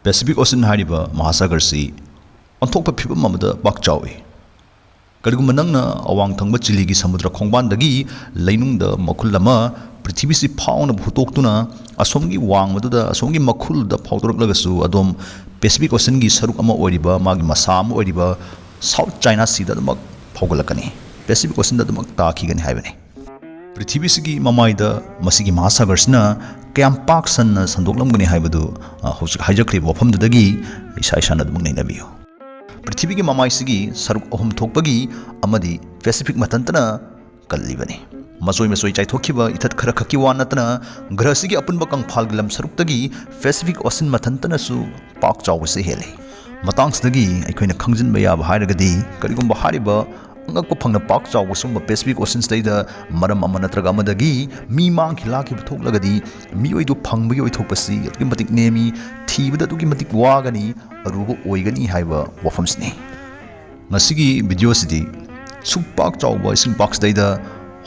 Pacific Ocean hariba Mahasagar si onthokpa phibam amada bak chawi karigum nangna awang thangba chili gi samudra khongban dagi leinung da makhul lama prithibis si phauna bhutok tuna asomgi wang maduda asomgi makhul da phautorok lagasu adom Pacific Ocean gi saruk ama oriba magi masam oriba South China Sea da mak phaugalakani Pacific Ocean da mak ta khigani haibani prithibis gi mamai da masigi Mahasagar sina kayam pak san sandoklamgani haibadu hojik haijakri wafam dagi isa isa na dumang nainabiyo Prithibis ki mamai sigi saruk ahum thokpagi amadi Pacific matantana kallibani masoi chai Thokkhiba ithat khara khaki wa natana grah sigi apunba kangphal gilam saruk tagi Pacific Ocean matantana su pak chawse hele matang sdagi aikoina khangjin baya hairagadi karigumba hariba ngakpa phangna pak chawba sumba Pacific Ocean state maram amana traga amadagi mi mang khilaki thoklagadi mi oidu phangbi oi thokpasi atki matik nemi thibada tuki matik wagani arugo oigani haiba wafamsni ngasigi video sidi supak chawba ising box daida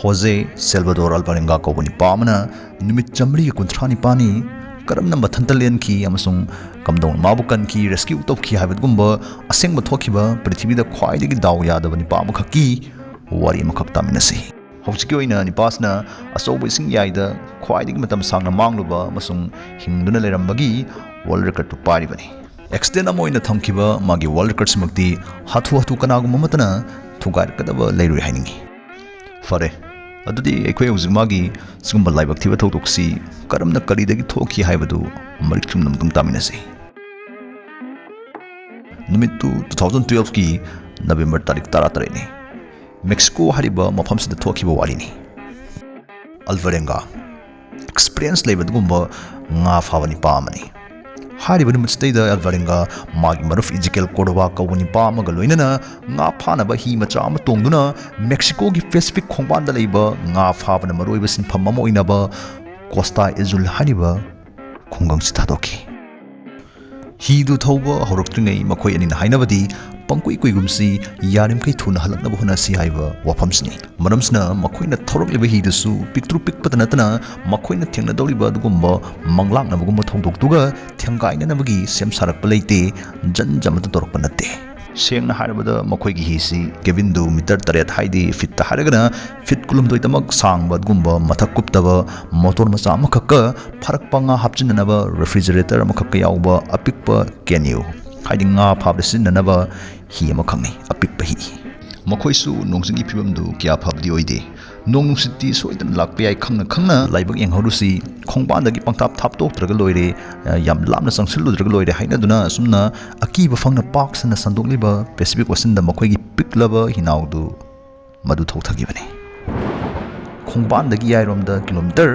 Jose Salvador Alvarenga ko bani pamana numit chamri kuntrani pani karamna mathantalen ki amasung kamdong mabukan ki rescue top ki habat gumba Asengba Thokkhiba Prithibida Khwaidagi Dao Yadaba Nupa Amagi Wari makhak taminasi hojiki oina nipasna asobo ising yaida khwaidagi matam sangna mangluba amasung hingduna lerambagi world record tu pari bani extend amoina thamkhiba magi world record simakti hathu kanagum matana thugar kadaba leirui hainingi fare adudi ekhoi hojik magi sugumba laibak thiba thoktoksi karamna karidagi thokhi haibadu marichum namtung taminasi numitu 2012 ki November tarik 13 ni Mexico hariba mafam sida Thokkhiba wari ni Alvarenga experience leibadgumba nga fawani pamani hariba numit state Alvarenga magi maruf Ezekiel Cordova kawani pamaga loinana nga phana ba hi macha ama tongduna Mexico gi Pacific khongban da leiba nga fabana maroiba sinpham ama oinaba Costa Azul hariba khongang si thadoki hi du thoba horoktringai makhoi anina hainabadi pangkui kuigumsi yarim kai thuna halakna hona si haiba wafamsni maramsna makhoina thorokleba hi dusu piktru pikpatanatana makhoina thengna doriba dugumba manglakna bugumba thongdoktuga thenggaina nabagi sem sarakpa leite janjamata dorokpa natte sengna harabada makhoigi hi si Kevin du meter taret haidi fit ta haragana fit kulumdoi tamak sangba dugumba mathak kuptaba motor macha amakakka pharak panga hapchinanaba refrigerator amakakka yauba apikpa kenyu haidi nga phabresin nanaba hi amakhangni apikpa hi makhoisu nongsingi phibamdu kya phabdi oide nong nungsitti soidan lakpe ai khangna laibak enghorusi khongbandagi pangtap thaptok traga loire yam lamna sangsillu traga loire haina duna sumna akiba phangna park sana sandokliba Pacific Ocean da makhoigi piklaba hinaudu madu thokthagibani khongbandagi yairomda kilometer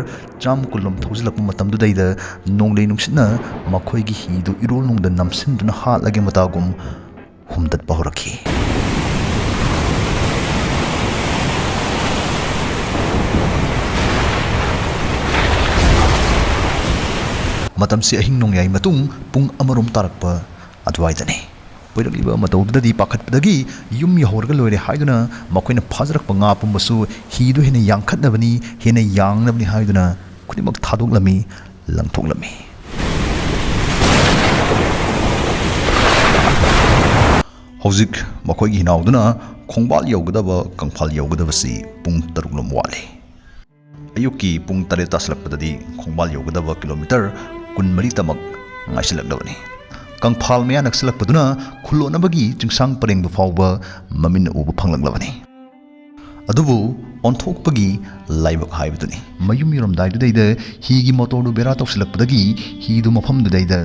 jam kulum thozilapma matamdu daida nonglei nungsina makhoigi hidu irol nongda namsinduna halage matagum humdat pahorakhi matam si ahing nong yai matung pung amarom tarakpa adwaidani poirakliba matawdadi pakhatpadagi yum yahorga loire haiduna makoina phajarakpa nga pumbasu hidu hena yangkhatnabani hena yangnabani haiduna khunimak thadoklami langthoklami hojik makoigi hinauduna khongbal yaugadaba kangphal yaugadaba si pung taruklom wale ayuki pung tare taslakpadadi khongbal yaugadaba kilometer kun mari tamak ngaisilakdabani kangphal maya naksilakpaduna khulonabagi chingsang pareng bu fawba mamin ubu phanglaklabani adubu onthokpagi laibak haibaduni mayum yoram dai du daida higi motor du bera toksilakpadagi hi du mafam du daida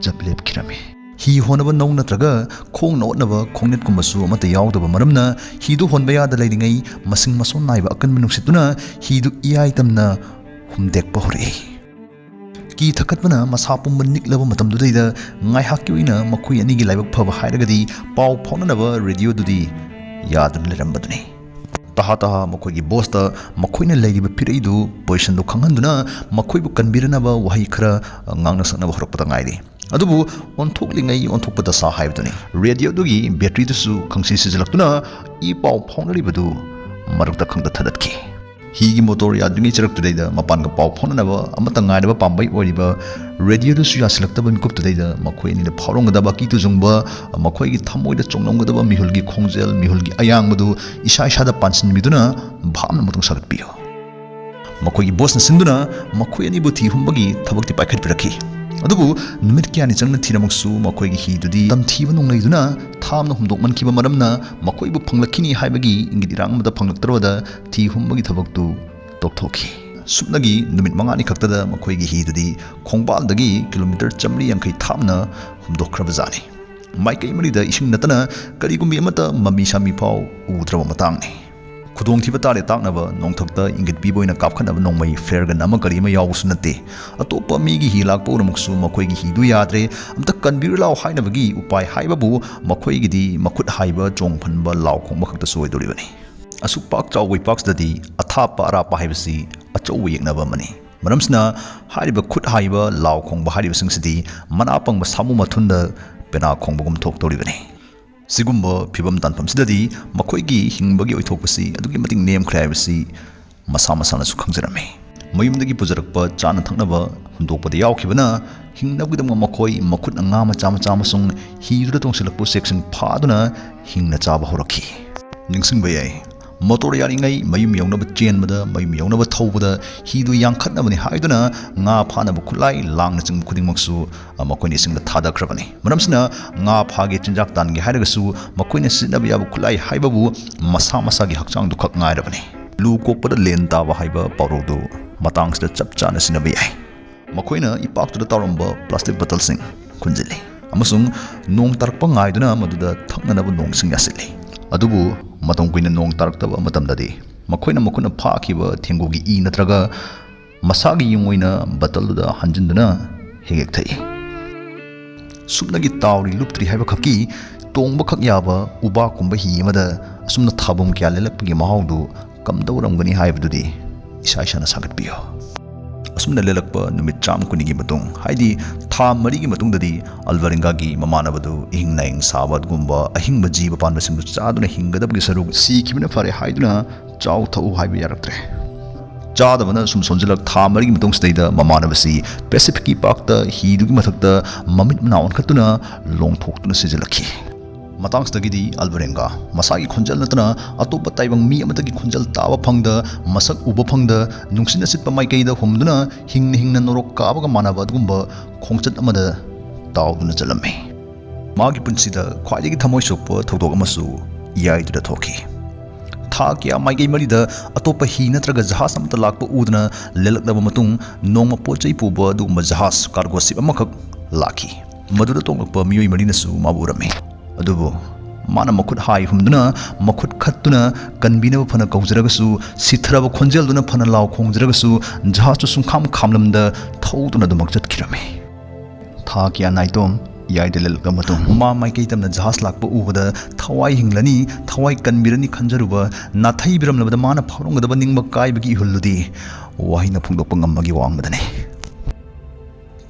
japlep khirame hi honaba nau natraga khong notnaba khongnet kumbasu amata yaudaba maramna hi du honba yada leidingai masing mason naiba akan menuksituna hi du iai tamna humdekpa hore ki thakatbana masapum niklaba matam dudaida ngai hakkiwina makhoi anigi laibak phaba hairagadi pau phonanaba radio dudi yadun lerambaduni taha makhoi boss ta makhoina leiriba piraidu position do khanghanduna makhoi bu kanbiranaba wahi khara ngangna saknaba horakpata ngairi adubu onthoklingai onthokpada sa haibduni radio dugi battery dusu khangsi sijalaktuna I pau phonaribadu marukta khangda thadatki Higi motor yadringi charak today the mapan ka pau phone naba amata ngaidaba pambai oriba radio du suya selectable mikup today the makoi ni phorong da ba ki tu jungba makoi gi thamoi da chongnong da ba mihul gi khongjel mihul gi ayang madu isa isa da pansin miduna bhamna mutung sagat piyo makoi gi boss na sinduna makoi ani bu thi humbagi thabak ti paikhat pirakhi adubu numit kyani changna thiramuksu makoi gi hi dudi tam thiba nong leiduna thamna humdok man kiba maramna makoi bu phanglakhini haibagi ingidi rang mada phanglaktrawada thi humbagi thabak tu toktokhi supnagi numit mangani khaktada makoi gi hi dudi khongbaldagi kilometer chamri yankai thamna humdokhrabajani maikai marida ising natana karigumbi amata mami sami pau udraba matangni khudong thiba tare taknaba nongthokta ingit piboina kapkhanaba nongmai flaregan ama kari ma yawsu nate atopa mi gi hi lakpo ramuksu makoi gi hi du yadre amta kanbir law hainabagi upai haibabu makoi gi di makut haiba chongphanba law khongba khakta soidoribani asuk pak chawai paks dadi athapa arapa haibasi achaw yeknaba mani maramsna hariba khut haiba law khongba hariba singsidi manapang ba samu mathunda pena khongbagum thoktoribani Sigumba pibam tanpam sidadi makoigi hingbagi oithokpasi adugi mating name khraibasi masa masana su khangjarame mayumdagi pujarakpa chana thaknaba hundokpada yawkhibana hingnabgidam makoi makut anga macha macha masung hiruda tongsilakpu section phaduna hingna chaba horakhi ningsingba yai motor yaringai mayum yawnaba chenbada mayum yawnaba thawbada hidu yangkhatnabani haiduna nga phanaba khulai langna chung khudingmaksu makoini singda thadakhrabani maramsina nga phage chinjak tangi hairagasu makoina sinaba yabu khulai haibabu masa masa gi hakchang du khak ngairabani lu kokpada len taba haiba pawrodu matangsda chapchana sinaba yai makoina ipaktuda tawramba plastic bottle sing khunjili amasung nong tarpa ngaiduna maduda thaknanaba nong sing yasili adubu matong kuina nong taraktaba matamdadi makoina makuna phakhiba thengugi I natraga masagi yungoina batalda hanjinduna hegek thai supnagi tawri luptri haiba khaki tongba khak yaba uba kumba hi amada asumna thabum kya lelakpagi mahawdu kamdawramgani haibdudi isa isa na sagat piyo asumna lelakpa numit cham kunigi matung haidi tha mari gi matung dadi Alvarenga gi mamanabadu ihing naing sabad gumba ahingba jiba panba singdu chaduna hingadabgi saruk si kibina fare haiduna chaw thau haiba yaraktre chadabana sum sonjilak tha mari gi matung staida mamanabasi Pacific ki pakta hidugi mathakta mamit manaon khatuna longthoktuna sijilakhi matangstagidi Alvarenga masagi khonjal natana atopa taibang mi amatagi khonjal tawa phangda masak uba phangda nungsina sitpa maikaida humduna hingna norok kabaga manaba adgumba khongchat amada tawduna chalamme magi punsida khwaidagi thamoi sokpa thodok amasu yaidura thokhi tha kya maigai marida atopa hi natraga jahas amta lakpa udna lelakdaba matung nongma pochai puba adugumba jahas cargo ship amakak lakhi maduda tonglakpa miyoi marinasu maburame adubu mana makut hai humduna makut khattuna kanbina phana kaujragasu sithraba khonjelduna phana law khongjragasu jahasu sungkham khamlamda thauduna dumak jatkirame tha kya naitom yaidelel gamatum ma mai keitamna jahas lakpa ubada thawai hinglani thawai kanbirani khanjaruba nathai biramlabada mana phawrongdaba ningba kaibagi hulludi wahina phungdokpa ngammagi wangbadane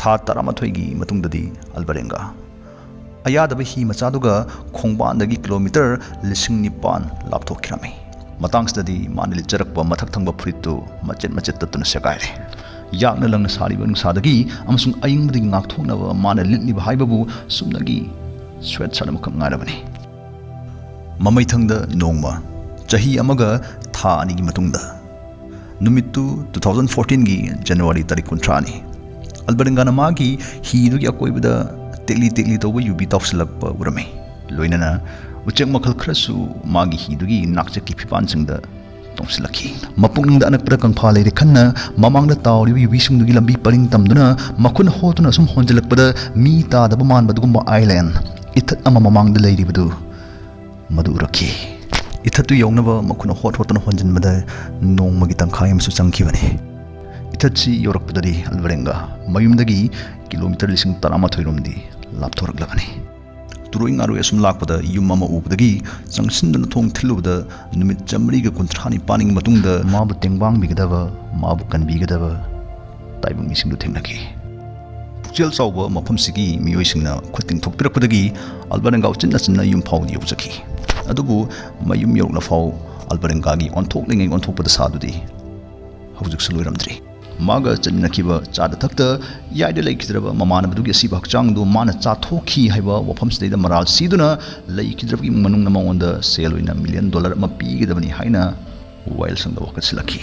tha taramathoi gi matungdadi Alvarenga Ayadaba hi machaduga khongbandagi kilometer 9,000 lapthokhirame matangstadi manili charakpa mathak thangba phuritu machet tatuna sekaire yakna langna sariba nungsadagi amasung ayingbadi ngakthongnaba mana litliba haibabu sumnagi sweat sanamakam ngairabani mamaithangda nongma chahi amaga tha anigi matungda numittu 2014 gi January tarik 13 ni Alvarenga namagi hi dugi akoibada tekli toba yubi tawsilakpa urame loinana uchek makhal khrasu magi hidugi nakchaki phipan singda tongsilakhi mapungda anakpra kangpha leire khanna mamangda tawri yubi singdugi lambi paring tamduna makhun hotuna sum honjelakpada mi ta daba man badugumba island ithat ama mamangda leiribadu madu rakhi ithatu yawnaba makhun hotuna honjinbada nongmagi tangkhai amsu changkhibani ithatsi yorakpadari Alvarenga mayumdagi kilometer 13 romdi lapthoraklagani turoing aru esum lakpada yum ama ubdagi changsinduna thong thilubda numit chamri ga kuntrani paning matungda mabu tengbang bigadaba mabu kanbigadaba taibung misingdu thengnaki pukjel chawba mafamsigi miyoisingna khuting thokpirakpadagi Alvarenga uchinna yum phawdi yokjaki adubu mayum yorna phaw Alvarenga gi onthoklingai onthokpada sadudi ꯍꯧꯖꯤꯛꯁꯨ ꯂꯣꯏꯔꯝꯗ꯭ꯔꯤ maga chaninakiba chada thakta yaide laikhidraba mamanabdugi asiba hakchangdu mana chathokhi haiba wafamsidai maral siduna laikhidrabagi manungna maonda sale oina $1 million ama pigidabani haina wail sangda wakatsilaki